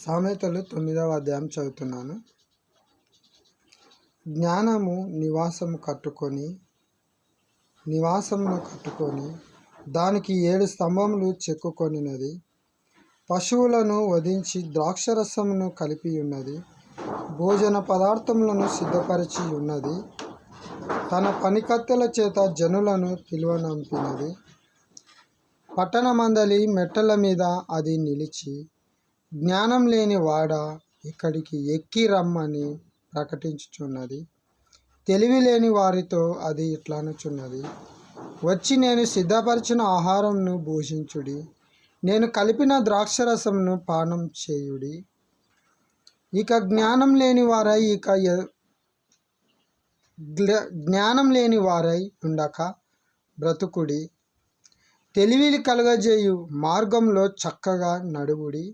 సామెతలు 9వ అధ్యాయం చదువుతున్నాను. జ్ఞానము నివాసమును కట్టుకొని దానికి 7 స్తంభములు చెక్కుకొనినది. పశువులను వధించి ద్రాక్షరసమును కలిపి ఉన్నది. భోజన పదార్థములను సిద్ధపరిచి ఉన్నది. తన పనికత్తెల చేత జనులను పిలువనంపినది. పట్టణమందలి మెట్టల మీద అది నిలిచి, జ్ఞానం లేని వాడ ఇక్కడికి ఎక్కి రమ్మని ప్రకటించుచున్నది. తెలివి లేని వారితో అది ఇట్లనుచున్నది, వచ్చి నేను సిద్ధపరిచిన ఆహారంను భుజించుడి, నేను కలిపిన ద్రాక్షరసమును పానం చేయుడి. ఇక జ్ఞానం లేని వారై ఉండక బ్రతుకుడి. తెలివి కలుగజేయు మార్గంలో చక్కగా నడువుడి.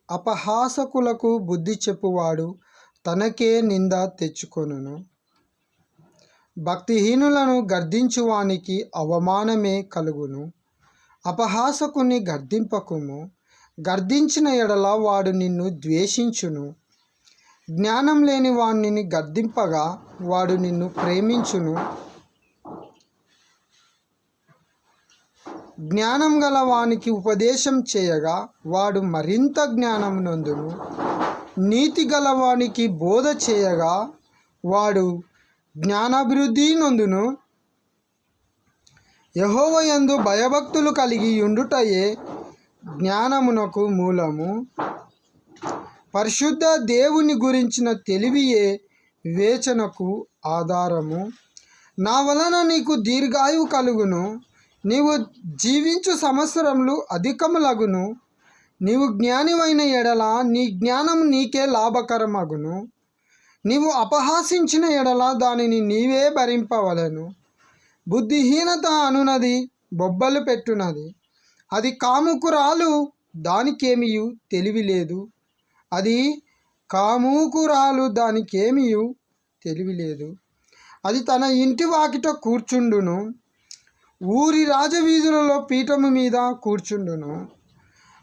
అపహాసకులకు బుద్ధి చెప్పువాడు తనకే నింద తెచ్చుకొనును. భక్తిహీనులను గర్దించువానికి అవమానమే కలుగును. అపహాసకుని గర్దింపకుము, గర్దించిన ఎడల వాడు నిన్ను ద్వేషించును. జ్ఞానం లేని వాణ్ణి గర్దింపగా వాడు నిన్ను ప్రేమించును. జ్ఞానం గల వానికి ఉపదేశం చేయగా వాడు మరింత జ్ఞానం నొందును. నీతి గలవానికి బోధ చేయగా వాడు జ్ఞానాభివృద్ధి నొందును. యెహోవా యందు భయభక్తులు కలిగి ఉండుటయే జ్ఞానమునకు మూలము. పరిశుద్ధ దేవుని గురించిన తెలివియే వివేచనకు ఆధారము. నా వలన నీకు దీర్ఘాయువు కలుగును, నీవు జీవించు సంవత్సరములు అధికములగును. నీవు జ్ఞానివైన ఎడల నీ జ్ఞానము నీకే లాభకరమగును. నీవు అపహాసించిన ఎడల దానిని నీవే భరింపవలెను. బుద్ధిహీనత అనునది బొబ్బలు పెట్టునది, అది కాముకురాలు, దానికేమియు తెలివి లేదు. అది తన ఇంటి వాకిట కూర్చుండును, ఊరి రాజవీధులలో పీఠము మీద కూర్చుండును.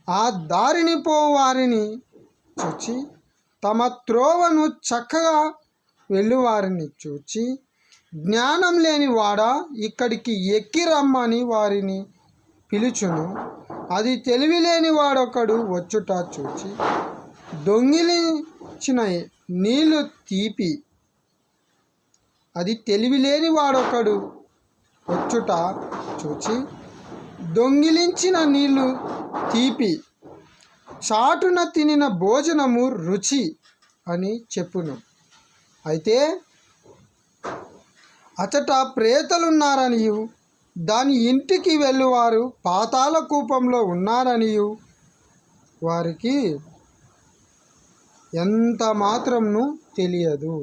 ఆ దారిని పోవారిని చూచి, తమ త్రోవను చక్కగా వెళ్ళువారిని చూచి, జ్ఞానం లేని వాడ ఇక్కడికి ఎక్కి రమ్మని వారిని పిలుచును. అది తెలివి లేని వాడొకడు వచ్చుట చూచి, దొంగిలించిన నీళ్లు తీపి. అది తెలివి లేని వాడొకడు వచ్చుట చూచి, దొంగిలించిన నీళ్లు తీపి, చాటున తినిన భోజనము రుచి అని చెప్పును. అయితే అచట ప్రేతలున్నారనియు, దాని ఇంటికి వెళ్ళువారు పాతాళ కూపంలో ఉన్నారనియు వారికి ఎంత మాత్రమును తెలియదు.